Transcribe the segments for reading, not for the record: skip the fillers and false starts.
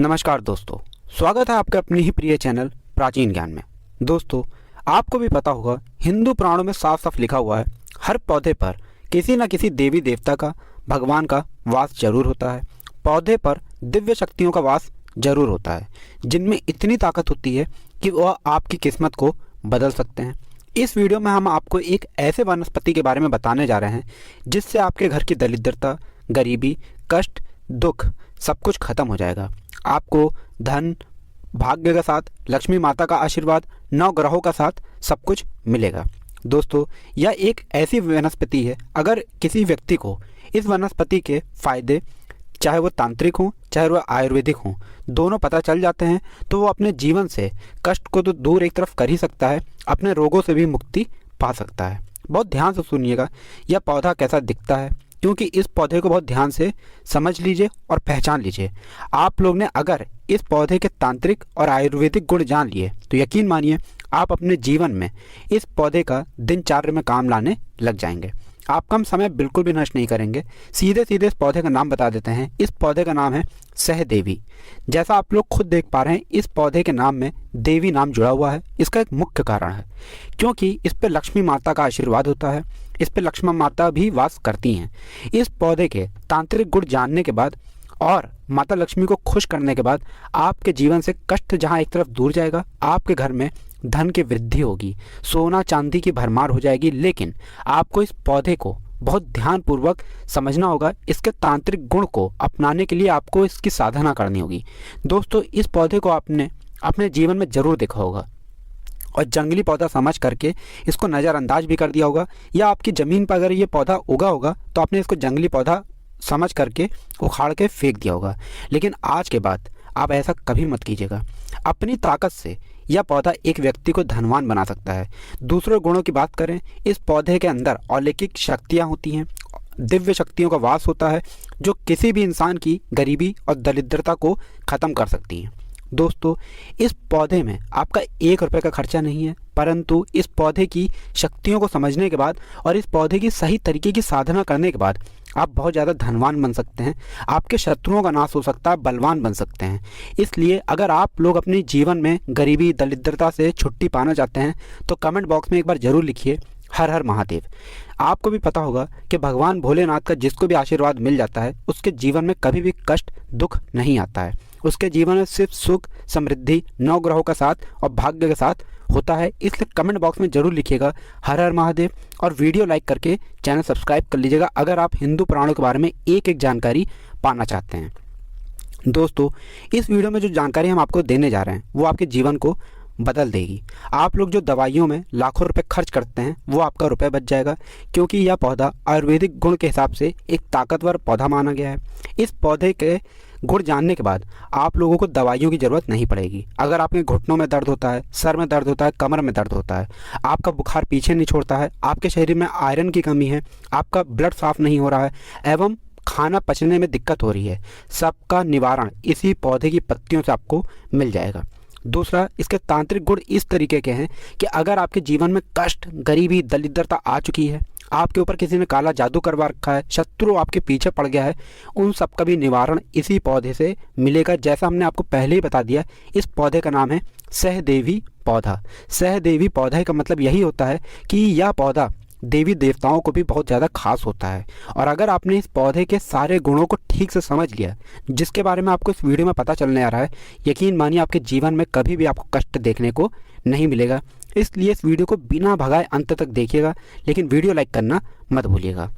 नमस्कार दोस्तों, स्वागत है आपके अपने ही प्रिय चैनल प्राचीन ज्ञान में। दोस्तों, आपको भी पता होगा हिंदू पुराणों में साफ साफ लिखा हुआ है, हर पौधे पर किसी न किसी देवी देवता का, भगवान का वास जरूर होता है। पौधे पर दिव्य शक्तियों का वास जरूर होता है, जिनमें इतनी ताकत होती है कि वह आपकी किस्मत को बदल सकते हैं। इस वीडियो में हम आपको एक ऐसे वनस्पति के बारे में बताने जा रहे हैं जिससे आपके घर की दरिद्रता, गरीबी, कष्ट, दुख सब कुछ खत्म हो जाएगा। आपको धन, भाग्य के साथ लक्ष्मी माता का आशीर्वाद, 9 ग्रहों का साथ सब कुछ मिलेगा। दोस्तों, यह एक ऐसी वनस्पति है, अगर किसी व्यक्ति को इस वनस्पति के फायदे, चाहे वो तांत्रिक हों चाहे वो आयुर्वेदिक हों, दोनों पता चल जाते हैं तो वो अपने जीवन से कष्ट को तो दूर एक तरफ कर ही सकता है, अपने रोगों से भी मुक्ति पा सकता है। बहुत ध्यान से सुनिएगा यह पौधा कैसा दिखता है, क्योंकि इस पौधे को बहुत ध्यान से समझ लीजिए और पहचान लीजिए। आप लोग ने अगर इस पौधे के तांत्रिक और आयुर्वेदिक गुण जान लिए तो यकीन मानिए आप अपने जीवन में इस पौधे का दिनचर्या में काम लाने लग जाएंगे। आप कम समय बिल्कुल भी नष्ट नहीं करेंगे। सीधे सीधे इस पौधे का नाम बता देते हैं। इस पौधे का नाम है सहदेवी। जैसा आप लोग खुद देख पा रहे हैं, इस पौधे के नाम में देवी नाम जुड़ा हुआ है। इसका एक मुख्य कारण है क्योंकि इस पर लक्ष्मी माता का आशीर्वाद होता है, इस पर लक्ष्मी माता भी वास करती हैं। इस पौधे के तांत्रिक गुण जानने के बाद और माता लक्ष्मी को खुश करने के बाद आपके जीवन से कष्ट जहां एक तरफ दूर जाएगा, आपके घर में धन की वृद्धि होगी, सोना चांदी की भरमार हो जाएगी। लेकिन आपको इस पौधे को बहुत ध्यानपूर्वक समझना होगा। इसके तांत्रिक गुण को अपनाने के लिए आपको इसकी साधना करनी होगी। दोस्तों, इस पौधे को आपने अपने जीवन में जरूर देखा होगा और जंगली पौधा समझ करके इसको नज़रअंदाज भी कर दिया होगा, या आपकी ज़मीन पर अगर ये पौधा उगा होगा तो आपने इसको जंगली पौधा समझ करके उखाड़ के फेंक दिया होगा। लेकिन आज के बाद आप ऐसा कभी मत कीजिएगा। अपनी ताकत से यह पौधा एक व्यक्ति को धनवान बना सकता है। दूसरे गुणों की बात करें, इस पौधे के अंदर अलौकिक शक्तियाँ होती हैं, दिव्य शक्तियों का वास होता है, जो किसी भी इंसान की गरीबी और दरिद्रता को ख़त्म कर सकती हैं। दोस्तों, इस पौधे में आपका 1 रुपये का खर्चा नहीं है, परंतु इस पौधे की शक्तियों को समझने के बाद और इस पौधे की सही तरीके की साधना करने के बाद आप बहुत ज़्यादा धनवान बन सकते हैं। आपके शत्रुओं का नाश हो सकता है, बलवान बन सकते हैं। इसलिए अगर आप लोग अपने जीवन में गरीबी, दरिद्रता से छुट्टी पाना चाहते हैं तो कमेंट बॉक्स में एक बार ज़रूर लिखिए हर हर महादेव। आपको भी पता होगा कि भगवान भोलेनाथ का जिसको भी आशीर्वाद मिल जाता है उसके जीवन में कभी भी कष्ट, दुख नहीं आता है। उसके जीवन में सिर्फ सुख, समृद्धि, 9 ग्रहों का साथ और भाग्य के साथ होता है। इसलिए कमेंट बॉक्स में जरूर लिखिएगा हर हर महादेव और वीडियो लाइक करके चैनल सब्सक्राइब कर लीजिएगा अगर आप हिंदू पुराणों के बारे में एक एक जानकारी पाना चाहते हैं। दोस्तों, इस वीडियो में जो जानकारी हम आपको देने जा रहे हैं वो आपके जीवन को बदल देगी। आप लोग जो दवाइयों में लाखों रुपए खर्च करते हैं वो आपका रुपए बच जाएगा, क्योंकि यह पौधा आयुर्वेदिक गुण के हिसाब से एक ताकतवर पौधा माना गया है। इस पौधे के गुण जानने के बाद आप लोगों को दवाइयों की ज़रूरत नहीं पड़ेगी। अगर आपके घुटनों में दर्द होता है, सर में दर्द होता है, कमर में दर्द होता है, आपका बुखार पीछे नहीं छोड़ता है, आपके शरीर में आयरन की कमी है, आपका ब्लड साफ नहीं हो रहा है एवं खाना पचने में दिक्कत हो रही है, सबका निवारण इसी पौधे की पत्तियों से आपको मिल जाएगा। दूसरा, इसके तांत्रिक गुण इस तरीके के हैं कि अगर आपके जीवन में कष्ट, गरीबी, दरिद्रता आ चुकी है, आपके ऊपर किसी ने काला जादू करवा रखा है, शत्रु आपके पीछे पड़ गया है, उन सब का भी निवारण इसी पौधे से मिलेगा। जैसा हमने आपको पहले ही बता दिया, इस पौधे का नाम है सहदेवी पौधा। सहदेवी पौधे का मतलब यही होता है कि यह पौधा देवी देवताओं को भी बहुत ज़्यादा खास होता है। और अगर आपने इस पौधे के सारे गुणों को ठीक से समझ लिया, जिसके बारे में आपको इस वीडियो में पता चलने आ रहा है, यकीन मानिए आपके जीवन में कभी भी आपको कष्ट देखने को नहीं मिलेगा। इसलिए इस वीडियो को बिना भगाए अंत तक देखिएगा, लेकिन वीडियो लाइक करना मत भूलिएगा।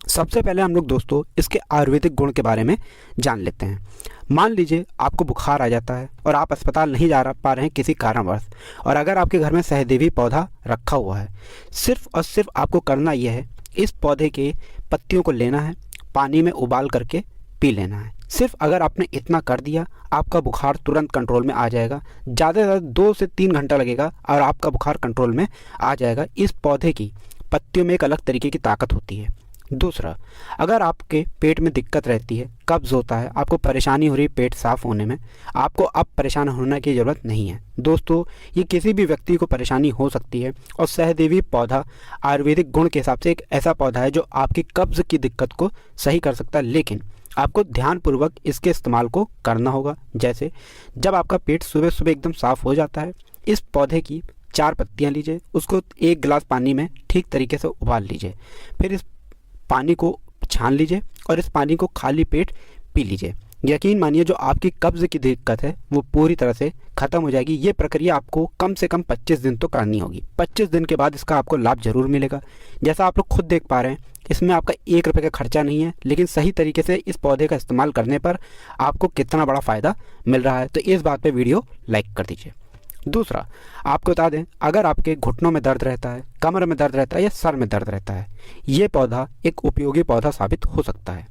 सबसे पहले हम लोग दोस्तों इसके आयुर्वेदिक गुण के बारे में जान लेते हैं। मान लीजिए आपको बुखार आ जाता है और आप अस्पताल नहीं जा पा रहे हैं किसी कारणवश, और अगर आपके घर में सहदेवी पौधा रखा हुआ है, सिर्फ और सिर्फ आपको करना यह है, इस पौधे के पत्तियों को लेना है, पानी में उबाल करके पी लेना है। सिर्फ अगर आपने इतना कर दिया, आपका बुखार तुरंत कंट्रोल में आ जाएगा। ज़्यादा से ज़्यादा 2 से 3 घंटा लगेगा और आपका बुखार कंट्रोल में आ जाएगा। इस पौधे की पत्तियों में एक अलग तरीके की ताकत होती है। दूसरा, अगर आपके पेट में दिक्कत रहती है, कब्ज़ होता है, आपको परेशानी हो रही है पेट साफ़ होने में, आपको अब परेशान होने की ज़रूरत नहीं है। दोस्तों, ये किसी भी व्यक्ति को परेशानी हो सकती है और सहदेवी पौधा आयुर्वेदिक गुण के हिसाब से एक ऐसा पौधा है जो आपकी कब्ज़ की दिक्कत को सही कर सकता है। लेकिन आपको ध्यानपूर्वक इसके इस्तेमाल को करना होगा। जैसे जब आपका पेट सुबह सुबह एकदम साफ़ हो जाता है, इस पौधे की 4 पत्तियां लीजिए, उसको 1 गिलास पानी में ठीक तरीके से उबाल लीजिए। फिर इस पानी को छान लीजिए और इस पानी को खाली पेट पी लीजिए। यकीन मानिए जो आपकी कब्ज़ की दिक्कत है वो पूरी तरह से ख़त्म हो जाएगी। ये प्रक्रिया आपको कम से कम 25 दिन तो करनी होगी। 25 दिन के बाद इसका आपको लाभ ज़रूर मिलेगा। जैसा आप लोग खुद देख पा रहे हैं, इसमें आपका 1 रुपये का खर्चा नहीं है, लेकिन सही तरीके से इस पौधे का इस्तेमाल करने पर आपको कितना बड़ा फ़ायदा मिल रहा है, तो इस बात पर वीडियो लाइक कर दीजिए। दूसरा, आपको बता दें, अगर आपके घुटनों में दर्द रहता है, कमर में दर्द रहता है या सर में दर्द रहता है, ये पौधा एक उपयोगी पौधा साबित हो सकता है।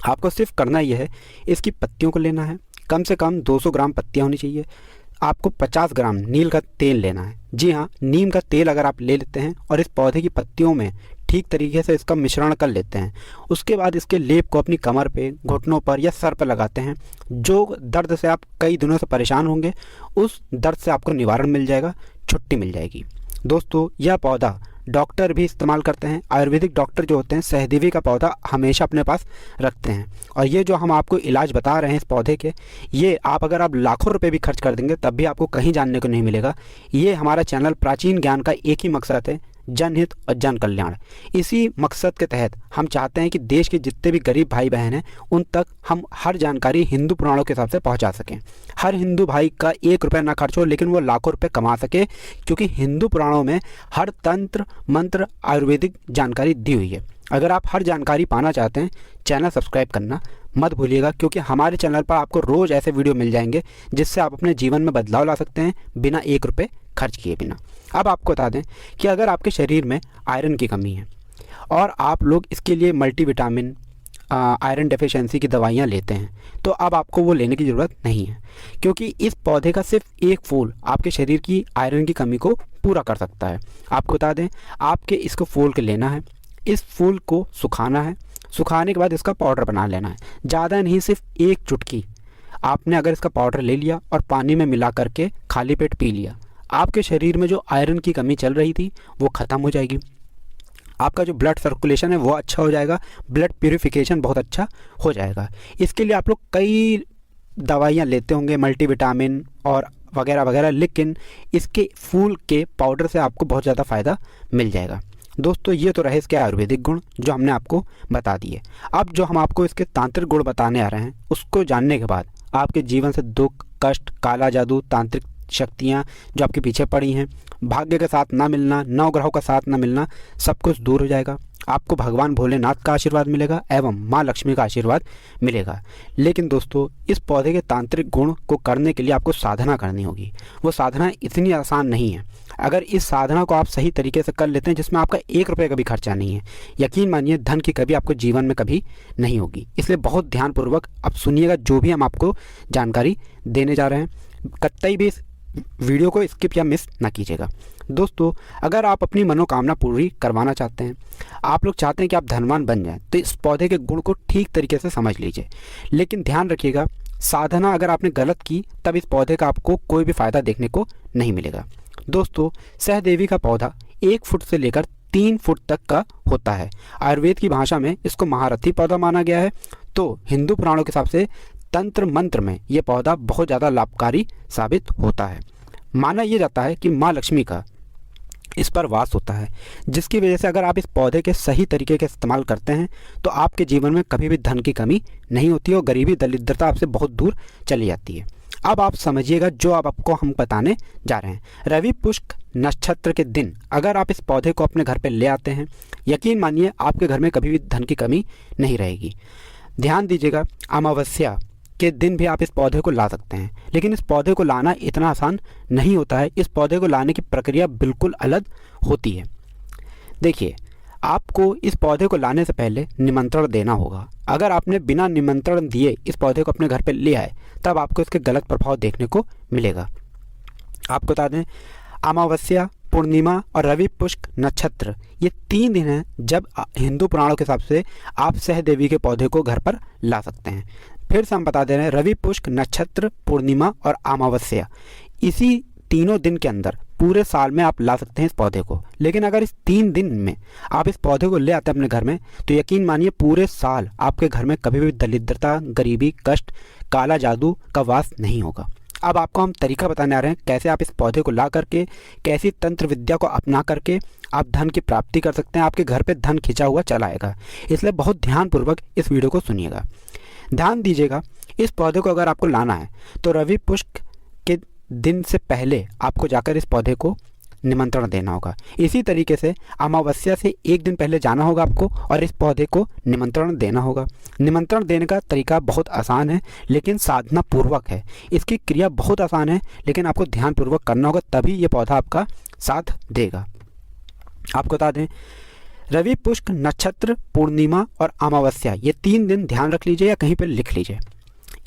आपको सिर्फ करना यह है, इसकी पत्तियों को लेना है, कम से कम 200 ग्राम पत्तियाँ होनी चाहिए। आपको 50 ग्राम नीम का तेल लेना है। जी हाँ, नीम का तेल अगर आप ले लेते हैं और इस पौधे की पत्तियों में ठीक तरीके से इसका मिश्रण कर लेते हैं, उसके बाद इसके लेप को अपनी कमर पे, घुटनों पर या सर पर लगाते हैं, जो दर्द से आप कई दिनों से परेशान होंगे, उस दर्द से आपको निवारण मिल जाएगा, छुट्टी मिल जाएगी। दोस्तों, यह पौधा डॉक्टर भी इस्तेमाल करते हैं। आयुर्वेदिक डॉक्टर जो होते हैं, सहदेवी का पौधा हमेशा अपने पास रखते हैं। और ये जो हम आपको इलाज बता रहे हैं इस पौधे के, ये अगर आप लाखों रुपए भी खर्च कर देंगे तब भी आपको कहीं जानने को नहीं मिलेगा। ये हमारा चैनल प्राचीन ज्ञान का एक ही मकसद है, जनहित और जन कल्याण। इसी मकसद के तहत हम चाहते हैं कि देश के जितने भी गरीब भाई बहन हैं, उन तक हम हर जानकारी हिंदू पुराणों के हिसाब से पहुंचा सकें। हर हिंदू भाई का 1 रुपये ना खर्च हो, लेकिन वो लाखों रुपए कमा सके, क्योंकि हिंदू पुराणों में हर तंत्र मंत्र आयुर्वेदिक जानकारी दी हुई है। अगर आप हर जानकारी पाना चाहते हैं, चैनल सब्सक्राइब करना मत भूलिएगा, क्योंकि हमारे चैनल पर आपको रोज़ ऐसे वीडियो मिल जाएंगे जिससे आप अपने जीवन में बदलाव ला सकते हैं, बिना 1 रुपये खर्च किए बिना। अब आपको बता दें कि अगर आपके शरीर में आयरन की कमी है और आप लोग इसके लिए मल्टीविटामिन, आयरन डेफिशिएंसी की दवाइयाँ लेते हैं, तो अब आपको वो लेने की ज़रूरत नहीं है, क्योंकि इस पौधे का सिर्फ एक फूल आपके शरीर की आयरन की कमी को पूरा कर सकता है। आपको बता दें, आपके इसको फूल के लेना है, इस फूल को सुखाना है, सुखाने के बाद इसका पाउडर बना लेना है। ज़्यादा नहीं, सिर्फ 1 चुटकी आपने अगर इसका पाउडर ले लिया और पानी में मिला करके खाली पेट पी लिया, आपके शरीर में जो आयरन की कमी चल रही थी वो ख़त्म हो जाएगी। आपका जो ब्लड सर्कुलेशन है वो अच्छा हो जाएगा, ब्लड प्यूरिफिकेशन बहुत अच्छा हो जाएगा। इसके लिए आप लोग कई दवाइयाँ लेते होंगे, मल्टीविटामिन और वगैरह वगैरह, लेकिन इसके फूल के पाउडर से आपको बहुत ज़्यादा फ़ायदा मिल जाएगा। दोस्तों, ये तो रहे इसके आयुर्वेदिक गुण जो हमने आपको बता दिए। अब जो हम आपको इसके तांत्रिक गुण बताने आ रहे हैं, उसको जानने के बाद आपके जीवन से दुख, कष्ट, काला जादू, तांत्रिक शक्तियाँ जो आपके पीछे पड़ी हैं, भाग्य के साथ ना मिलना, नवग्रहों का साथ ना मिलना, सब कुछ दूर हो जाएगा। आपको भगवान भोलेनाथ का आशीर्वाद मिलेगा एवं माँ लक्ष्मी का आशीर्वाद मिलेगा। लेकिन दोस्तों, इस पौधे के तांत्रिक गुण को करने के लिए आपको साधना करनी होगी। वो साधना इतनी आसान नहीं है। अगर इस साधना को आप सही तरीके से कर लेते हैं, जिसमें आपका 1 रुपये का भी खर्चा नहीं है, यकीन मानिए धन की कभी आपको जीवन में कभी नहीं होगी। इसलिए बहुत ध्यानपूर्वक अब सुनिएगा जो भी हम आपको जानकारी देने जा रहे हैं। कतई भी वीडियो को स्किप या मिस ना कीजिएगा। दोस्तों, अगर आप अपनी मनोकामना पूरी करवाना चाहते हैं, आप लोग चाहते हैं कि आप धनवान बन जाएं, तो इस पौधे के गुण को ठीक तरीके से समझ लीजिए। लेकिन ध्यान रखिएगा, साधना अगर आपने गलत की तब इस पौधे का आपको कोई भी फ़ायदा देखने को नहीं मिलेगा। दोस्तों, सहदेवी का पौधा 1 फुट से लेकर 3 फुट तक का होता है। आयुर्वेद की भाषा में इसको महारथी पौधा माना गया है। तो हिंदू पुराणों के हिसाब से तंत्र मंत्र में यह पौधा बहुत ज़्यादा लाभकारी साबित होता है। माना यह जाता है कि माँ लक्ष्मी का इस पर वास होता है, जिसकी वजह से अगर आप इस पौधे के सही तरीके के इस्तेमाल करते हैं तो आपके जीवन में कभी भी धन की कमी नहीं होती और गरीबी दरिद्रता आपसे बहुत दूर चली जाती है। अब आप समझिएगा जो आपको हम बताने जा रहे हैं। रवि पुष्प नक्षत्र के दिन अगर आप इस पौधे को अपने घर पर ले आते हैं, यकीन मानिए आपके घर में कभी भी धन की कमी नहीं रहेगी। ध्यान दीजिएगा, अमावस्या के दिन भी आप इस पौधे को ला सकते हैं, लेकिन इस पौधे को लाना इतना आसान नहीं होता है। इस पौधे को लाने की प्रक्रिया बिल्कुल अलग होती है। देखिए, आपको इस पौधे को लाने से पहले निमंत्रण देना होगा। अगर आपने बिना निमंत्रण दिए इस पौधे को अपने घर पर ले आए, तब आपको इसके गलत प्रभाव देखने को मिलेगा। आपको बता दें, अमावस्या, पूर्णिमा और रवि पुष्प नक्षत्र ये 3 दिन हैं जब हिंदू पुराणों के हिसाब से आप सहदेवी के पौधे को घर पर ला सकते हैं। फिर से हम बता दे रहे हैं, रवि पुष्प नक्षत्र, पूर्णिमा और अमावस्या, इसी तीनों दिन के अंदर पूरे साल में आप ला सकते हैं इस पौधे को। लेकिन अगर इस 3 दिन में आप इस पौधे को ले आते हैं अपने घर में, तो यकीन मानिए पूरे साल आपके घर में कभी भी दरिद्रता, गरीबी, कष्ट, काला जादू का वास नहीं होगा। अब आपको हम तरीका बताने आ रहे हैं कैसे आप इस पौधे को ला करके, कैसी तंत्र विद्या को अपना करके आप धन की प्राप्ति कर सकते हैं। आपके घर पे धन खिंचा हुआ चला आएगा। इसलिए बहुत ध्यानपूर्वक इस वीडियो को सुनिएगा, ध्यान दीजिएगा। इस पौधे को अगर आपको लाना है तो रवि पुष्प के दिन से पहले आपको जाकर इस पौधे को निमंत्रण देना होगा। इसी तरीके से अमावस्या से 1 दिन पहले जाना होगा आपको और इस पौधे को निमंत्रण देना होगा। निमंत्रण देने का तरीका बहुत आसान है लेकिन साधना पूर्वक है। इसकी क्रिया बहुत आसान है लेकिन आपको ध्यानपूर्वक करना होगा, तभी ये पौधा आपका साथ देगा। आपको बता दें, रवि पुष्प नक्षत्र, पूर्णिमा और अमावस्या, ये 3 दिन ध्यान रख लीजिए या कहीं पर लिख लीजिए।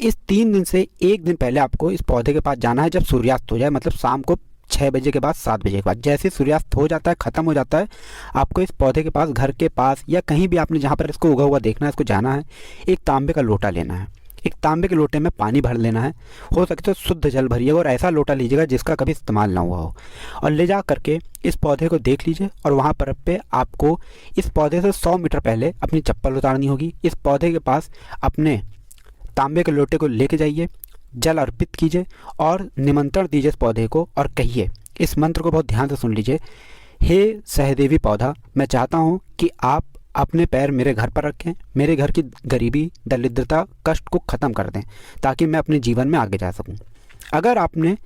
इस 3 दिन से 1 दिन पहले आपको इस पौधे के पास जाना है जब सूर्यास्त हो जाए, मतलब शाम को 6 बजे के बाद, 7 बजे के बाद। जैसे सूर्यास्त हो जाता है, ख़त्म हो जाता है, आपको इस पौधे के पास, घर के पास या कहीं भी आपने जहाँ पर इसको उगा हुआ देखना है, इसको जाना है। एक तांबे का लोटा लेना है। एक तांबे के लोटे में पानी भर लेना है। हो सके तो शुद्ध जल भरिएगा और ऐसा लोटा लीजिएगा जिसका कभी इस्तेमाल ना हुआ हो, और ले जा करके इस पौधे को देख लीजिए। और वहाँ पर पे आपको इस पौधे से 100 मीटर पहले अपनी चप्पल उतारनी होगी। इस पौधे के पास अपने तांबे के लोटे को लेके जाइए, जल अर्पित कीजिए और निमंत्रण दीजिए इस पौधे को और कहिए, इस मंत्र को बहुत ध्यान से सुन लीजिए। हे सहदेवी पौधा, मैं चाहता हूँ कि आप अपने पैर मेरे घर पर रखें, मेरे घर की गरीबी, दरिद्रता, कष्ट को ख़त्म कर दें ताकि मैं अपने जीवन में आगे जा सकूं। अगर आपने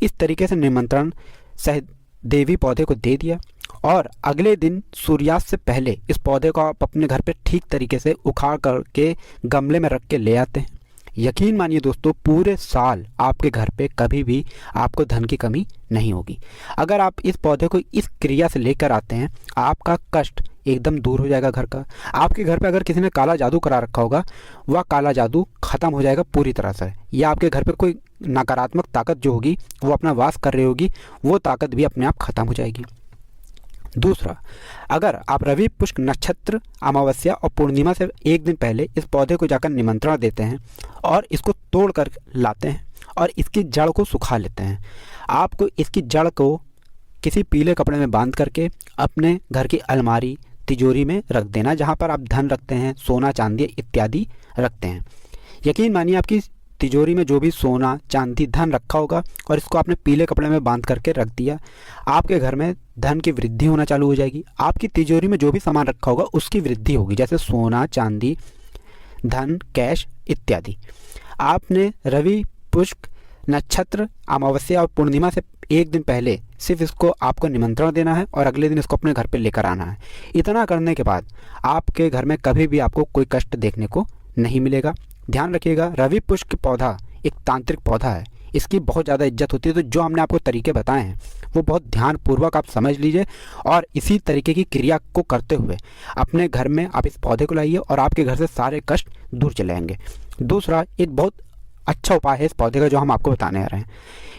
इस तरीके से निमंत्रण सहदेवी पौधे को दे दिया और अगले दिन सूर्यास्त से पहले इस पौधे को आप अपने घर पे ठीक तरीके से उखाड़ करके गमले में रख के ले आते हैं, यकीन मानिए दोस्तों, पूरे साल आपके घर पे कभी भी आपको धन की कमी नहीं होगी। अगर आप इस पौधे को इस क्रिया से लेकर आते हैं, आपका कष्ट एकदम दूर हो जाएगा घर का। आपके घर पे अगर किसी ने काला जादू करा रखा होगा, वह काला जादू खत्म हो जाएगा पूरी तरह से। या आपके घर पे कोई नकारात्मक ताकत जो होगी वो अपना वास कर रही होगी, वो ताकत भी अपने आप खत्म हो जाएगी। दूसरा, अगर आप रवि पुष्प नक्षत्र, अमावस्या और पूर्णिमा से 1 दिन पहले इस पौधे को जाकर निमंत्रण देते हैं और इसको तोड़ कर लाते हैं और इसकी जड़ को सुखा लेते हैं, आपको इसकी जड़ को किसी पीले कपड़े में बांध करके अपने घर की अलमारी, तिजोरी में रख देना, जहाँ पर आप धन रखते हैं, सोना, चांदी इत्यादि रखते हैं। यकीन मानिए आपकी तिजोरी में जो भी सोना, चांदी, धन रखा होगा और इसको आपने पीले कपड़े में बांध करके रख दिया, आपके घर में धन की वृद्धि होना चालू हो जाएगी। आपकी तिजोरी में जो भी सामान रखा होगा उसकी वृद्धि होगी, जैसे सोना, चांदी, धन, कैश इत्यादि। आपने रवि पुष्प नक्षत्र, अमावस्या और पूर्णिमा से 1 दिन पहले सिर्फ इसको आपको निमंत्रण देना है और अगले दिन इसको अपने घर पे लेकर आना है। इतना करने के बाद आपके घर में कभी भी आपको कोई कष्ट देखने को नहीं मिलेगा। ध्यान रखिएगा, रवि पुष्प पौधा एक तांत्रिक पौधा है, इसकी बहुत ज़्यादा इज्जत होती है। तो जो हमने आपको तरीके बताए हैं वो बहुत ध्यानपूर्वक आप समझ लीजिए और इसी तरीके की क्रिया को करते हुए अपने घर में आप इस पौधे को लाइए और आपके घर से सारे कष्ट दूर चले जाएंगे। दूसरा, एक बहुत अच्छा उपाय है इस पौधे का जो हम आपको बताने आ रहे हैं।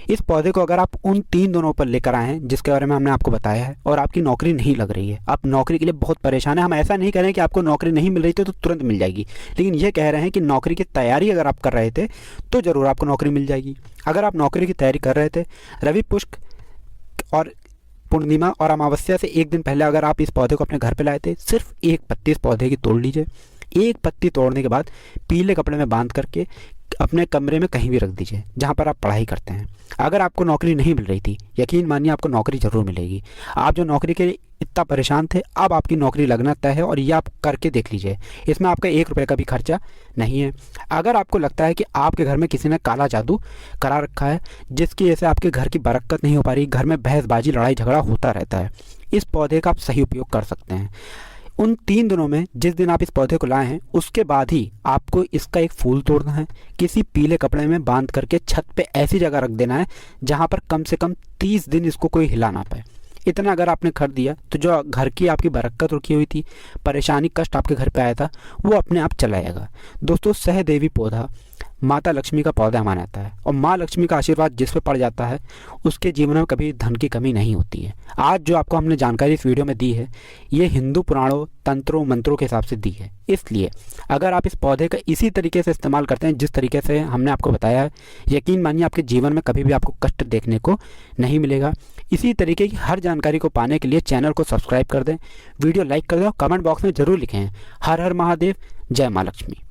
इस पौधे को अगर आप उन 3 दिनों पर लेकर आए हैं जिसके बारे में हमने आपको बताया है और आपकी नौकरी नहीं लग रही है, आप नौकरी के लिए बहुत परेशान हैं, हम ऐसा नहीं कह रहे हैं कि आपको नौकरी नहीं मिल रही थी तो तुरंत मिल जाएगी, लेकिन ये कह रहे हैं कि नौकरी की तैयारी अगर आप कर रहे थे तो ज़रूर आपको नौकरी मिल जाएगी। अगर आप नौकरी की तैयारी कर रहे थे, रवि पुष्प और पूर्णिमा और अमावस्या से 1 दिन पहले अगर आप इस पौधे को अपने घर पे लाए थे, सिर्फ 1 पत्ती इस पौधे की तोड़ लीजिए। 1 पत्ती तोड़ने के बाद पीले कपड़े में बांध करके अपने कमरे में कहीं भी रख दीजिए जहाँ पर आप पढ़ाई करते हैं। अगर आपको नौकरी नहीं मिल रही थी, यकीन मानिए आपको नौकरी ज़रूर मिलेगी। आप जो नौकरी के लिए इतना परेशान थे, अब आपकी नौकरी लगना तय है और ये आप करके देख लीजिए। इसमें आपका 1 रुपये का भी खर्चा नहीं है। अगर आपको लगता है कि आपके घर में किसी ने काला जादू करा रखा है जिसकी वजह से आपके घर की बरकत नहीं हो पा रही, घर में बहसबाजी, लड़ाई झगड़ा होता रहता है, इस पौधे का आप सही उपयोग कर सकते हैं। उन 3 दिनों में जिस दिन आप इस पौधे को लाए हैं उसके बाद ही आपको इसका एक फूल तोड़ना है, किसी पीले कपड़े में बांध करके छत पे ऐसी जगह रख देना है जहाँ पर कम से कम 30 दिन इसको कोई हिला ना पाए। इतना अगर आपने कर दिया तो जो घर की आपकी बरकत रुकी हुई थी, परेशानी, कष्ट आपके घर पे आया था, वो अपने आप चला जाएगा। दोस्तों, सहदेवी पौधा माता लक्ष्मी का पौधा माना जाता है और माँ लक्ष्मी का आशीर्वाद जिस पे पड़ जाता है उसके जीवन में कभी धन की कमी नहीं होती है। आज जो आपको हमने जानकारी इस वीडियो में दी है, ये हिंदू पुराणों, तंत्रों, मंत्रों के हिसाब से दी है। इसलिए अगर आप इस पौधे का इसी तरीके से इस्तेमाल करते हैं जिस तरीके से हमने आपको बताया है, यकीन मानिए आपके जीवन में कभी भी आपको कष्ट देखने को नहीं मिलेगा। इसी तरीके की हर जानकारी को पाने के लिए चैनल को सब्सक्राइब कर दें, वीडियो लाइक कर दें और कमेंट बॉक्स में ज़रूर लिखें हर हर महादेव, जय माँ लक्ष्मी।